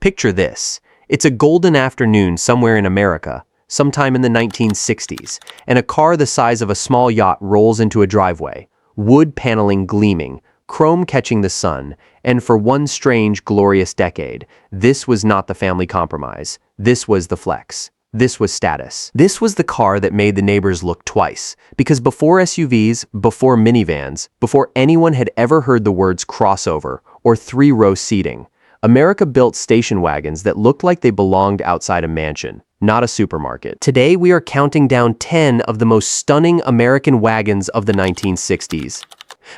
Picture this. It's a golden afternoon somewhere in America, sometime in the 1960s, and a car the size of a small yacht rolls into a driveway, wood paneling gleaming, chrome catching the sun, and for one strange, glorious decade, this was not the family compromise. This was the flex. This was status. This was the car that made the neighbors look twice, because before SUVs, before minivans, before anyone had ever heard the words crossover or three-row seating, America built station wagons that looked like they belonged outside a mansion, not a supermarket. Today, we are counting down 10 of the most stunning American wagons of the 1960s.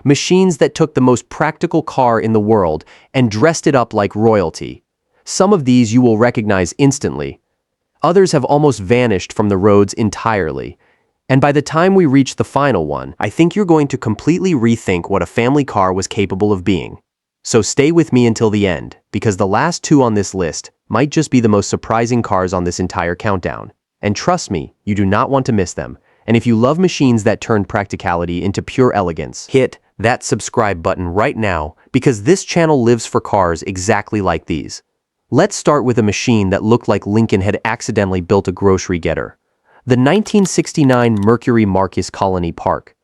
Machines that took the most practical car in the world and dressed it up like royalty. Some of these you will recognize instantly. Others have almost vanished from the roads entirely. And by the time we reach the final one, I think you're going to completely rethink what a family car was capable of being. So stay with me until the end, because the last two on this list might just be the most surprising cars on this entire countdown. And trust me, you do not want to miss them. And if you love machines that turn practicality into pure elegance, hit that subscribe button right now, because this channel lives for cars exactly like these. Let's start with a machine that looked like Lincoln had accidentally built a grocery getter. The 1969 Mercury Marquis Colony Park.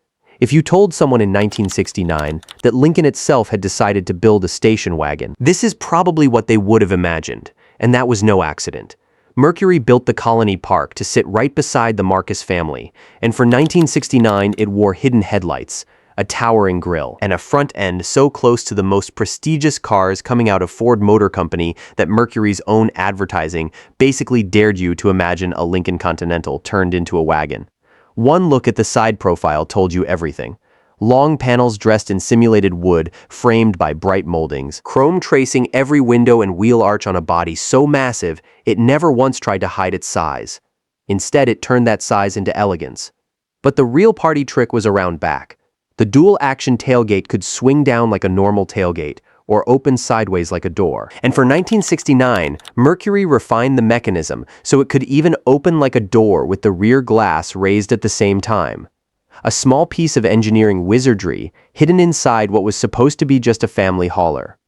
If you told someone in 1969 that Lincoln itself had decided to build a station wagon, this is probably what they would have imagined, and that was no accident. Mercury built the Colony Park to sit right beside the Marquis family, and for 1969 it wore hidden headlights, a towering grille, and a front end so close to the most prestigious cars coming out of Ford Motor Company that Mercury's own advertising basically dared you to imagine a Lincoln Continental turned into a wagon. One look at the side profile told you everything. Long panels dressed in simulated wood, framed by bright moldings, chrome tracing every window and wheel arch on a body so massive it never once tried to hide its size. Instead, it turned that size into elegance. But the real party trick was around back. The dual-action tailgate could swing down like a normal tailgate, or open sideways like a door. And for 1969, Mercury refined the mechanism so it could even open like a door with the rear glass raised at the same time. A small piece of engineering wizardry hidden inside what was supposed to be just a family hauler.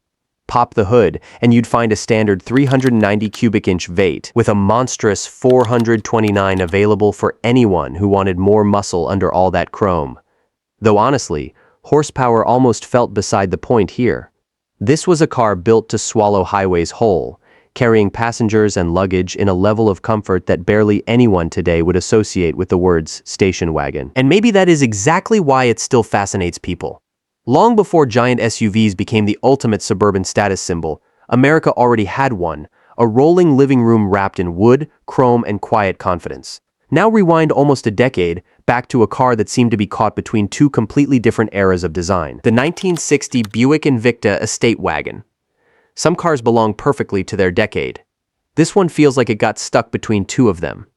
Pop the hood, and you'd find a standard 390 cubic inch V8 with a monstrous 429 available for anyone who wanted more muscle under all that chrome. Though honestly, horsepower almost felt beside the point here. This was a car built to swallow highways whole, carrying passengers and luggage in a level of comfort that barely anyone today would associate with the words station wagon. And maybe that is exactly why it still fascinates people. Long before giant SUVs became the ultimate suburban status symbol, America already had one, a rolling living room wrapped in wood, chrome, and quiet confidence. Now rewind almost a decade, back to a car that seemed to be caught between two completely different eras of design. The 1960 Buick Invicta estate wagon. Some cars belong perfectly to their decade. This one feels like it got stuck between two of them.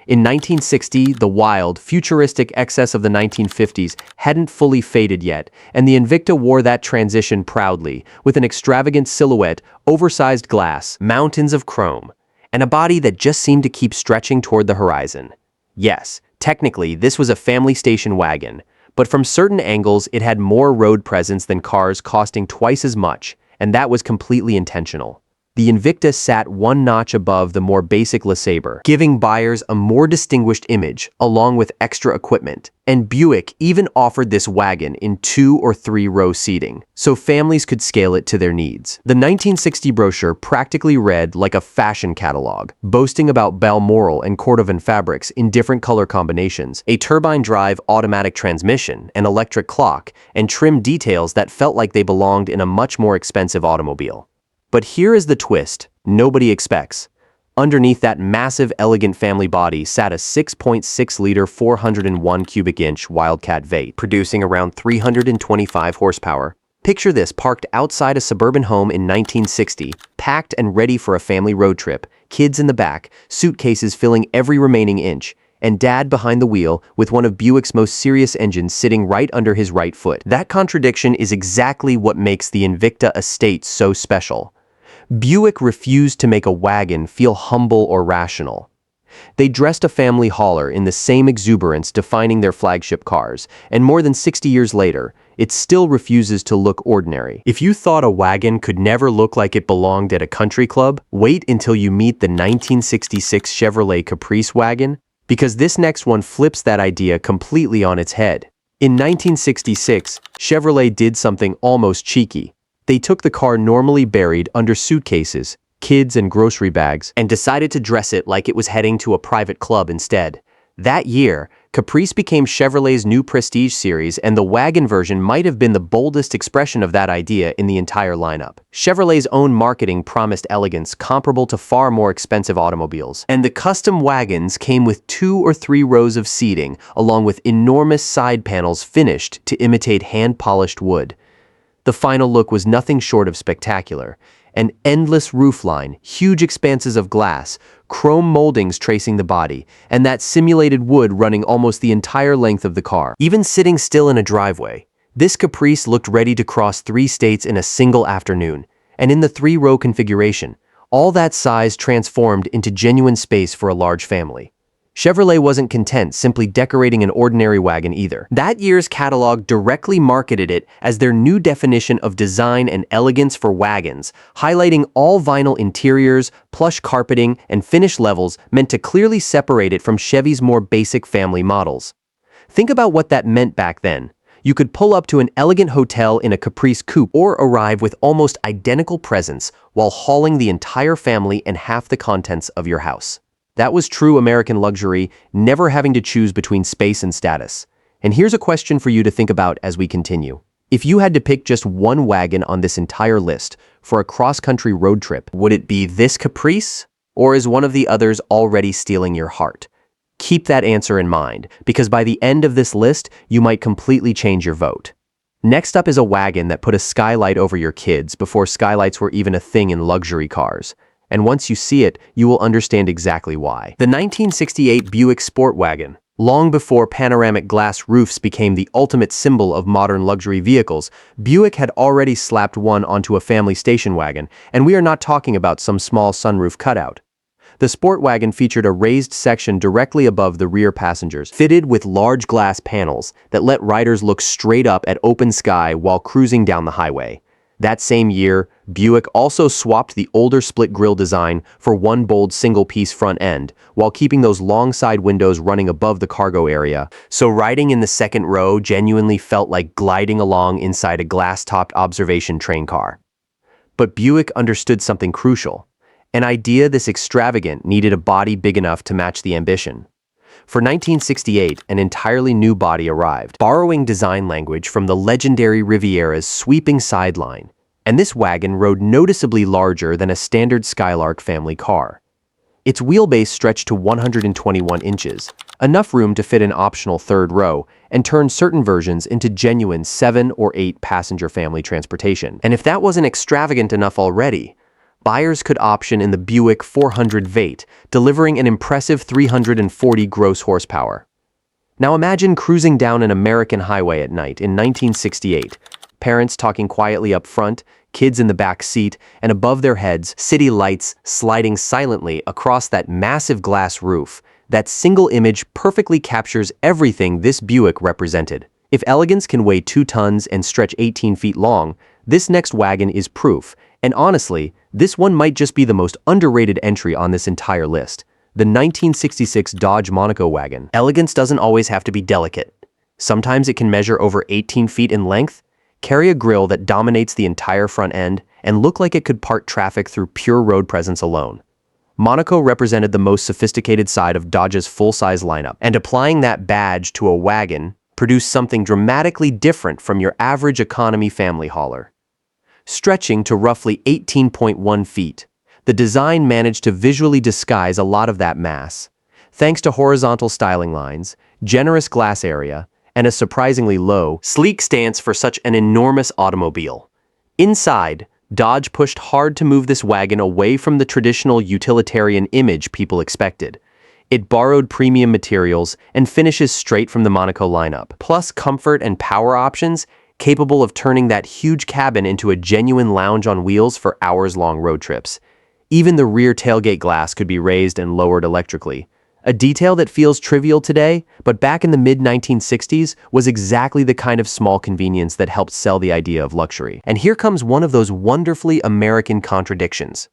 In 1960, the wild, futuristic excess of the 1950s hadn't fully faded yet, and the Invicta wore that transition proudly, with an extravagant silhouette, oversized glass, mountains of chrome, and a body that just seemed to keep stretching toward the horizon. Yes, technically, this was a family station wagon, but from certain angles it had more road presence than cars costing twice as much, and that was completely intentional. The Invicta sat one notch above the more basic LeSabre, giving buyers a more distinguished image, along with extra equipment. And Buick even offered this wagon in 2- or 3-row seating, so families could scale it to their needs. The 1960 brochure practically read like a fashion catalog, boasting about Balmoral and Cordovan fabrics in different color combinations, a turbine-drive automatic transmission, an electric clock, and trim details that felt like they belonged in a much more expensive automobile. But here is the twist nobody expects. Underneath that massive, elegant family body sat a 6.6-liter 401 cubic inch Wildcat V8, producing around 325 horsepower. Picture this parked outside a suburban home in 1960, packed and ready for a family road trip, kids in the back, suitcases filling every remaining inch, and Dad behind the wheel with one of Buick's most serious engines sitting right under his right foot. That contradiction is exactly what makes the Invicta estate so special. Buick refused to make a wagon feel humble or rational. They dressed a family hauler in the same exuberance defining their flagship cars, and more than 60 years later, it still refuses to look ordinary. If you thought a wagon could never look like it belonged at a country club, wait until you meet the 1966 Chevrolet Caprice wagon, because this next one flips that idea completely on its head. In 1966, Chevrolet did something almost cheeky. They took the car normally buried under suitcases, kids and grocery bags, and decided to dress it like it was heading to a private club instead. That year, Caprice became Chevrolet's new prestige series, and the wagon version might have been the boldest expression of that idea in the entire lineup. Chevrolet's own marketing promised elegance comparable to far more expensive automobiles, and the custom wagons came with 2 or 3 rows of seating, along with enormous side panels finished to imitate hand-polished wood. The final look was nothing short of spectacular. An endless roofline, huge expanses of glass, chrome moldings tracing the body, and that simulated wood running almost the entire length of the car. Even sitting still in a driveway, this Caprice looked ready to cross 3 states in a single afternoon, and in the 3-row configuration, all that size transformed into genuine space for a large family. Chevrolet wasn't content simply decorating an ordinary wagon either. That year's catalog directly marketed it as their new definition of design and elegance for wagons, highlighting all vinyl interiors, plush carpeting, and finish levels meant to clearly separate it from Chevy's more basic family models. Think about what that meant back then. You could pull up to an elegant hotel in a Caprice coupe or arrive with almost identical presents while hauling the entire family and half the contents of your house. That was true American luxury, never having to choose between space and status. And here's a question for you to think about as we continue. If you had to pick just one wagon on this entire list for a cross-country road trip, would it be this Caprice? Or is one of the others already stealing your heart? Keep that answer in mind, because by the end of this list, you might completely change your vote. Next up is a wagon that put a skylight over your kids before skylights were even a thing in luxury cars. And once you see it, you will understand exactly why. The 1968 Buick Sport Wagon. Long before panoramic glass roofs became the ultimate symbol of modern luxury vehicles, Buick had already slapped one onto a family station wagon, and we are not talking about some small sunroof cutout. The Sport Wagon featured a raised section directly above the rear passengers, fitted with large glass panels that let riders look straight up at open sky while cruising down the highway. That same year, Buick also swapped the older split grille design for one bold single-piece front end, while keeping those long side windows running above the cargo area. So riding in the second row genuinely felt like gliding along inside a glass-topped observation train car. But Buick understood something crucial. An idea this extravagant needed a body big enough to match the ambition. For 1968, an entirely new body arrived, borrowing design language from the legendary Riviera's sweeping sideline, and this wagon rode noticeably larger than a standard Skylark family car. Its wheelbase stretched to 121 inches, enough room to fit an optional third row, and turn certain versions into genuine 7 or 8 passenger family transportation. And if that wasn't extravagant enough already, buyers could option in the Buick 400 Vate, delivering an impressive 340 gross horsepower. Now imagine cruising down an American highway at night in 1968, parents talking quietly up front, kids in the back seat, and above their heads, city lights sliding silently across that massive glass roof. That single image perfectly captures everything this Buick represented. If elegance can weigh 2 tons and stretch 18 feet long, this next wagon is proof. And honestly, this one might just be the most underrated entry on this entire list. The 1966 Dodge Monaco wagon. Elegance doesn't always have to be delicate. Sometimes it can measure over 18 feet in length, carry a grille that dominates the entire front end, and look like it could part traffic through pure road presence alone. Monaco represented the most sophisticated side of Dodge's full-size lineup, and applying that badge to a wagon produced something dramatically different from your average economy family hauler. Stretching to roughly 18.1 feet, the design managed to visually disguise a lot of that mass, thanks to horizontal styling lines, generous glass area, and a surprisingly low, sleek stance for such an enormous automobile. Inside, Dodge pushed hard to move this wagon away from the traditional utilitarian image people expected. It borrowed premium materials and finishes straight from the Monaco lineup, plus comfort and power options capable of turning that huge cabin into a genuine lounge on wheels for hours-long road trips. Even the rear tailgate glass could be raised and lowered electrically, A detail that feels trivial today, but back in the mid-1960s was exactly the kind of small convenience that helped sell the idea of luxury. And here comes one of those wonderfully American contradictions.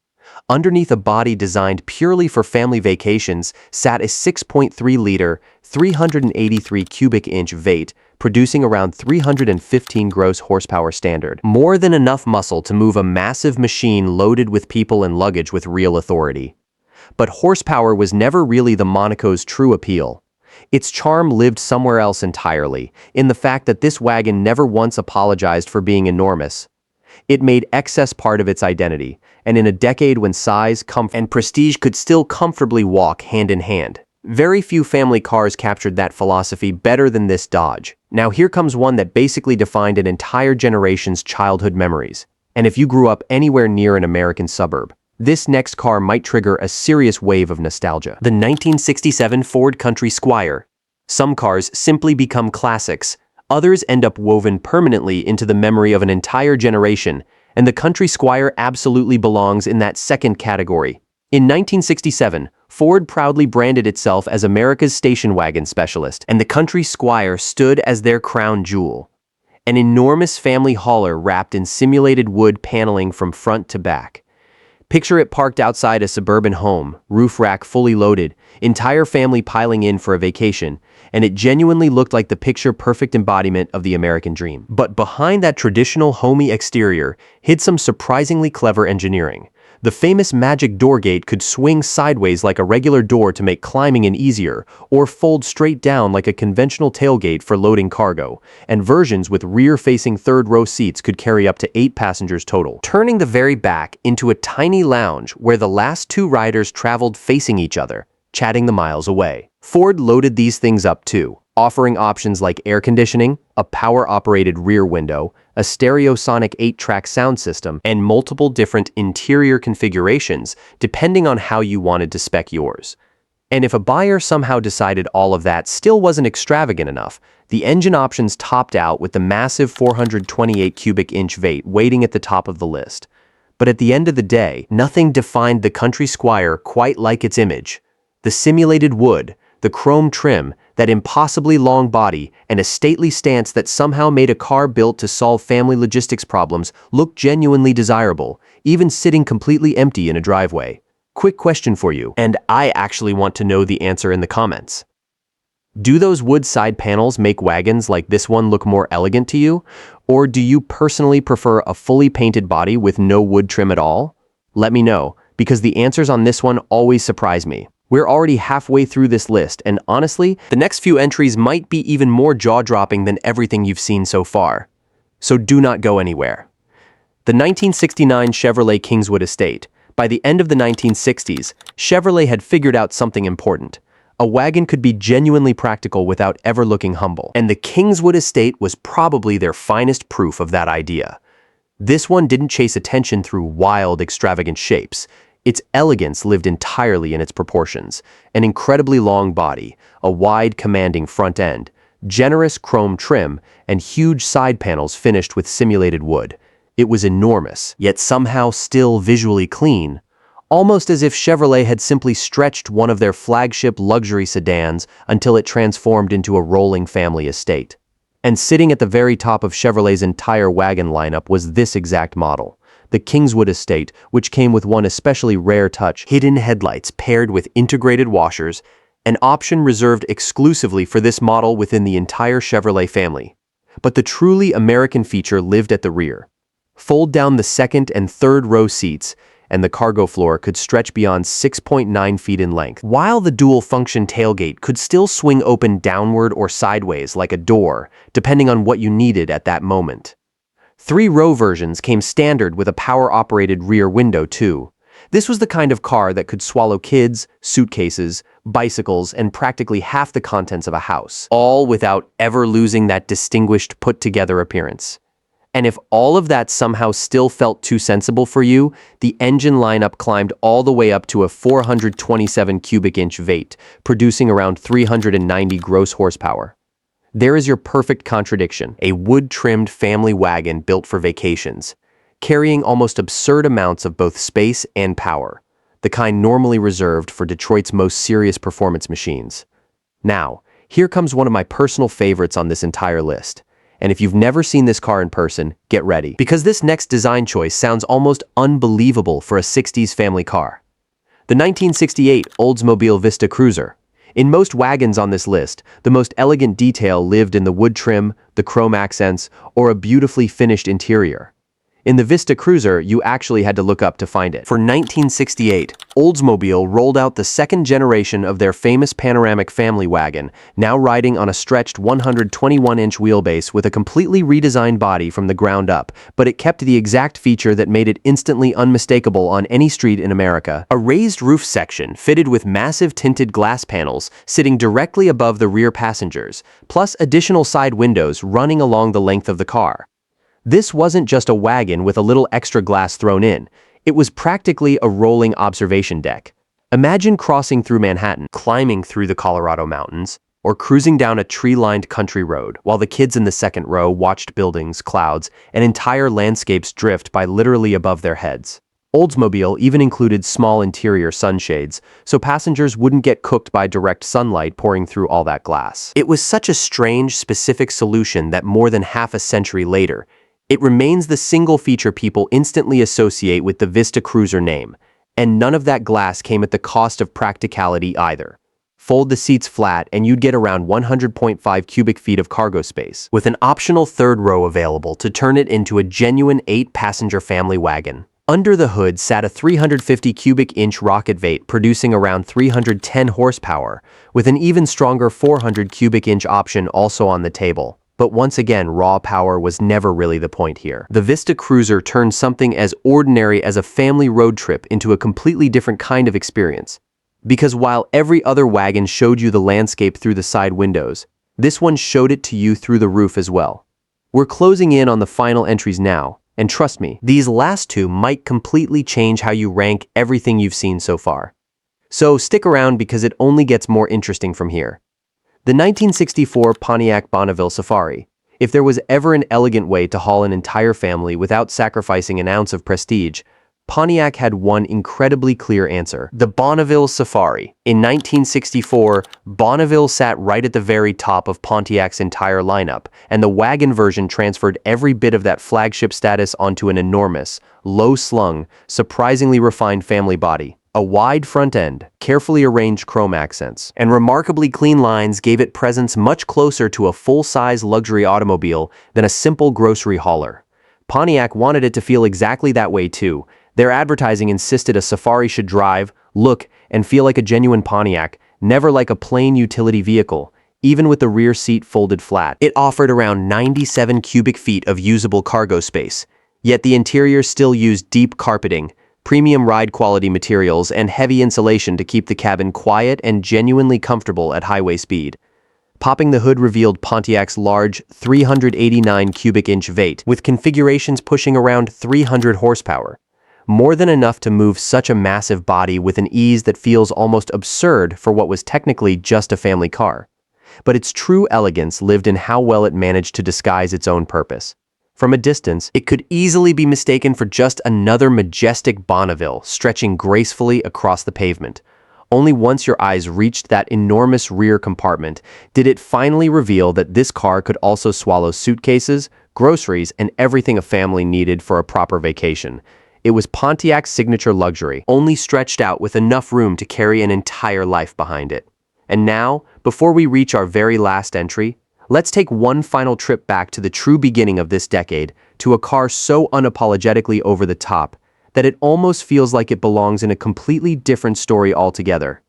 Underneath a body designed purely for family vacations sat a 6.3-liter, 383 cubic inch V8, producing around 315 gross horsepower standard. More than enough muscle to move a massive machine loaded with people and luggage with real authority. But horsepower was never really the Monaco's true appeal. Its charm lived somewhere else entirely, in the fact that this wagon never once apologized for being enormous. It made excess part of its identity, and in a decade when size, comfort, and prestige could still comfortably walk hand in hand, very few family cars captured that philosophy better than this Dodge. Now here comes one that basically defined an entire generation's childhood memories. And if you grew up anywhere near an American suburb, this next car might trigger a serious wave of nostalgia. The 1967 Ford Country Squire. Some cars simply become classics. Others end up woven permanently into the memory of an entire generation, and the Country Squire absolutely belongs in that second category. In 1967, Ford proudly branded itself as America's station wagon specialist, and the Country Squire stood as their crown jewel. An enormous family hauler wrapped in simulated wood paneling from front to back. Picture it parked outside a suburban home, roof rack fully loaded, entire family piling in for a vacation, and it genuinely looked like the picture-perfect embodiment of the American dream. But behind that traditional homey exterior hid some surprisingly clever engineering. The famous magic door gate could swing sideways like a regular door to make climbing easier, or fold straight down like a conventional tailgate for loading cargo, and versions with rear-facing third-row seats could carry up to 8 passengers total, turning the very back into a tiny lounge where the last 2 riders traveled facing each other, chatting the miles away. Ford loaded these things up too, offering options like air conditioning, a power-operated rear window, a stereosonic 8-track sound system, and multiple different interior configurations depending on how you wanted to spec yours. And if a buyer somehow decided all of that still wasn't extravagant enough, the engine options topped out with the massive 428 cubic inch V8 waiting at the top of the list. But at the end of the day, nothing defined the Country Squire quite like its image. The simulated wood, the chrome trim, that impossibly long body, and a stately stance that somehow made a car built to solve family logistics problems look genuinely desirable, even sitting completely empty in a driveway. Quick question for you, and I actually want to know the answer in the comments. Do those wood side panels make wagons like this one look more elegant to you? Or do you personally prefer a fully painted body with no wood trim at all? Let me know, because the answers on this one always surprise me. We're already halfway through this list, and honestly, the next few entries might be even more jaw-dropping than everything you've seen so far. So do not go anywhere. The 1969 Chevrolet Kingswood Estate. By the end of the 1960s, Chevrolet had figured out something important. A wagon could be genuinely practical without ever looking humble, and the Kingswood Estate was probably their finest proof of that idea. This one didn't chase attention through wild, extravagant shapes. Its elegance lived entirely in its proportions: an incredibly long body, a wide, commanding front end, generous chrome trim, and huge side panels finished with simulated wood. It was enormous, yet somehow still visually clean, almost as if Chevrolet had simply stretched one of their flagship luxury sedans until it transformed into a rolling family estate. And sitting at the very top of Chevrolet's entire wagon lineup was this exact model. The Kingswood Estate, which came with one especially rare touch: hidden headlights paired with integrated washers, an option reserved exclusively for this model within the entire Chevrolet family. But the truly American feature lived at the rear. Fold down the second and third row seats, and the cargo floor could stretch beyond 6.9 feet in length, while the dual-function tailgate could still swing open downward or sideways like a door, depending on what you needed at that moment. 3-row versions came standard with a power-operated rear window too. This was the kind of car that could swallow kids, suitcases, bicycles, and practically half the contents of a house, all without ever losing that distinguished, put-together appearance. And if all of that somehow still felt too sensible for you, the engine lineup climbed all the way up to a 427 cubic inch V8, producing around 390 gross horsepower. There is your perfect contradiction: a wood-trimmed family wagon built for vacations, carrying almost absurd amounts of both space and power. the kind normally reserved for Detroit's most serious performance machines. Now, here comes one of my personal favorites on this entire list. And if you've never seen this car in person, get ready. Because this next design choice sounds almost unbelievable for a 60s family car. The 1968 Oldsmobile Vista Cruiser. In most wagons on this list, the most elegant detail lived in the wood trim, the chrome accents, or a beautifully finished interior. In the Vista Cruiser, you actually had to look up to find it. For 1968, Oldsmobile rolled out the second generation of their famous panoramic family wagon, now riding on a stretched 121-inch wheelbase with a completely redesigned body from the ground up, but it kept the exact feature that made it instantly unmistakable on any street in America. A raised roof section fitted with massive tinted glass panels sitting directly above the rear passengers, plus additional side windows running along the length of the car. This wasn't just a wagon with a little extra glass thrown in. It was practically a rolling observation deck. Imagine crossing through Manhattan, climbing through the Colorado mountains, or cruising down a tree-lined country road while the kids in the second row watched buildings, clouds, and entire landscapes drift by literally above their heads. Oldsmobile even included small interior sunshades, so passengers wouldn't get cooked by direct sunlight pouring through all that glass. It was such a strange, specific solution that more than half a century later, it remains the single feature people instantly associate with the Vista Cruiser name, and none of that glass came at the cost of practicality either. Fold the seats flat and you'd get around 100.5 cubic feet of cargo space, with an optional third row available to turn it into a genuine 8-passenger family wagon. Under the hood sat a 350 cubic inch rocket vate producing around 310 horsepower, with an even stronger 400 cubic inch option also on the table. But once again, raw power was never really the point here. The Vista Cruiser turned something as ordinary as a family road trip into a completely different kind of experience. Because while every other wagon showed you the landscape through the side windows, this one showed it to you through the roof as well. We're closing in on the final entries now, and trust me, these last two might completely change how you rank everything you've seen so far. So stick around because it only gets more interesting from here. The 1964 Pontiac Bonneville Safari. If there was ever an elegant way to haul an entire family without sacrificing an ounce of prestige, Pontiac had one incredibly clear answer: the Bonneville Safari. In 1964, Bonneville sat right at the very top of Pontiac's entire lineup, and the wagon version transferred every bit of that flagship status onto an enormous, low-slung, surprisingly refined family body. A wide front end, carefully arranged chrome accents, and remarkably clean lines gave it presence much closer to a full-size luxury automobile than a simple grocery hauler. Pontiac wanted it to feel exactly that way too. Their advertising insisted a Safari should drive, look, and feel like a genuine Pontiac, never like a plain utility vehicle, even with the rear seat folded flat. It offered around 97 cubic feet of usable cargo space, yet the interior still used deep carpeting, premium ride-quality materials, and heavy insulation to keep the cabin quiet and genuinely comfortable at highway speed. Popping the hood revealed Pontiac's large 389 cubic inch Vate, with configurations pushing around 300 horsepower. More than enough to move such a massive body with an ease that feels almost absurd for what was technically just a family car. But its true elegance lived in how well it managed to disguise its own purpose. From a distance, it could easily be mistaken for just another majestic Bonneville stretching gracefully across the pavement. Only once your eyes reached that enormous rear compartment did it finally reveal that this car could also swallow suitcases, groceries, and everything a family needed for a proper vacation. It was Pontiac's signature luxury, only stretched out with enough room to carry an entire life behind it. And now, before we reach our very last entry, let's take one final trip back to the true beginning of this decade, to a car so unapologetically over the top that it almost feels like it belongs in a completely different story altogether.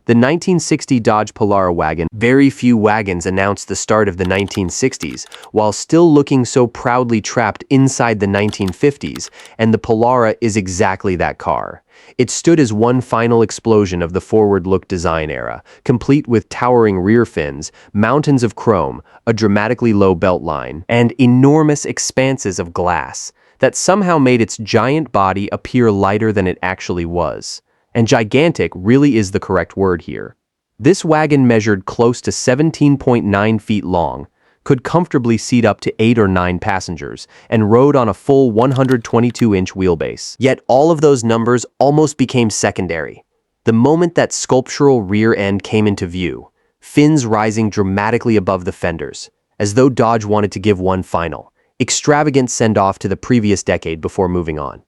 The 1960 Dodge Polara wagon. Very few wagons announced the start of the 1960s, while still looking so proudly trapped inside the 1950s, and the Polara is exactly that car. It stood as one final explosion of the forward-look design era, complete with towering rear fins, mountains of chrome, a dramatically low belt line, and enormous expanses of glass that somehow made its giant body appear lighter than it actually was. And gigantic really is the correct word here. This wagon measured close to 17.9 feet long, could comfortably seat up to 8 or 9 passengers, and rode on a full 122-inch wheelbase. Yet all of those numbers almost became secondary. The moment that sculptural rear end came into view, fins rising dramatically above the fenders, as though Dodge wanted to give one final, extravagant send-off to the previous decade before moving on.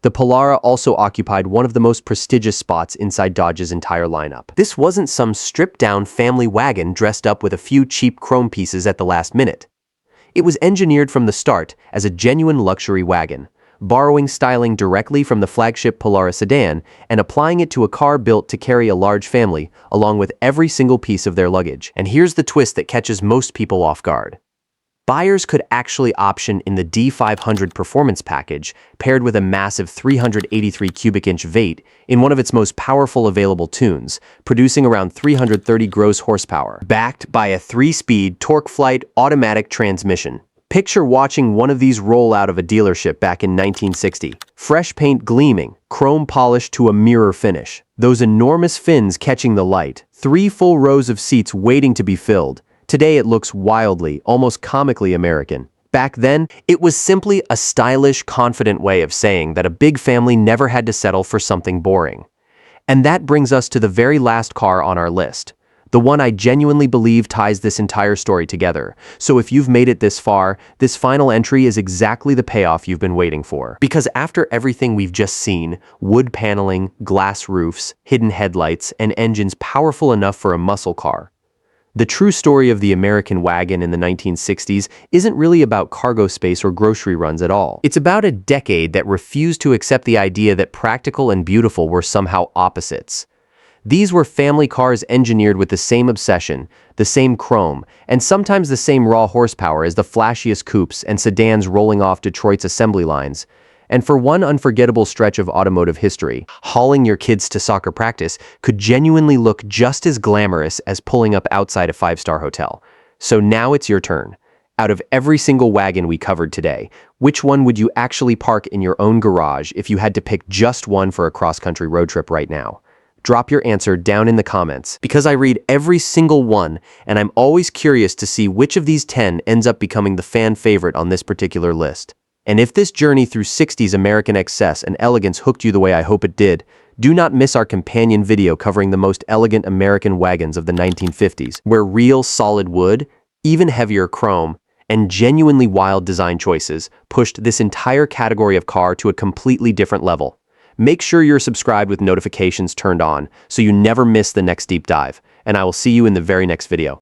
The Polara also occupied one of the most prestigious spots inside Dodge's entire lineup. This wasn't some stripped-down family wagon dressed up with a few cheap chrome pieces at the last minute. It was engineered from the start as a genuine luxury wagon, borrowing styling directly from the flagship Polara sedan and applying it to a car built to carry a large family, along with every single piece of their luggage. And here's the twist that catches most people off guard. Buyers could actually option in the D500 performance package, paired with a massive 383 cubic inch V8 in one of its most powerful available tunes, producing around 330 gross horsepower, backed by a 3-speed TorqueFlite automatic transmission. Picture watching one of these roll out of a dealership back in 1960. Fresh paint gleaming, chrome polished to a mirror finish, those enormous fins catching the light, 3 full rows of seats waiting to be filled. Today it looks wildly, almost comically American. Back then, it was simply a stylish, confident way of saying that a big family never had to settle for something boring. And that brings us to the very last car on our list, the one I genuinely believe ties this entire story together. So if you've made it this far, this final entry is exactly the payoff you've been waiting for. Because after everything we've just seen, wood paneling, glass roofs, hidden headlights, and engines powerful enough for a muscle car, the true story of the American wagon in the 1960s isn't really about cargo space or grocery runs at all. It's about a decade that refused to accept the idea that practical and beautiful were somehow opposites. These were family cars engineered with the same obsession, the same chrome, and sometimes the same raw horsepower as the flashiest coupes and sedans rolling off Detroit's assembly lines. And for one unforgettable stretch of automotive history, hauling your kids to soccer practice could genuinely look just as glamorous as pulling up outside a 5-star hotel. So now it's your turn. Out of every single wagon we covered today, which one would you actually park in your own garage if you had to pick just one for a cross-country road trip right now? Drop your answer down in the comments, because I read every single one, and I'm always curious to see which of these 10 ends up becoming the fan favorite on this particular list. And if this journey through 60s American excess and elegance hooked you the way I hope it did, do not miss our companion video covering the most elegant American wagons of the 1950s, where real solid wood, even heavier chrome, and genuinely wild design choices pushed this entire category of car to a completely different level. Make sure you're subscribed with notifications turned on so you never miss the next deep dive, and I will see you in the very next video.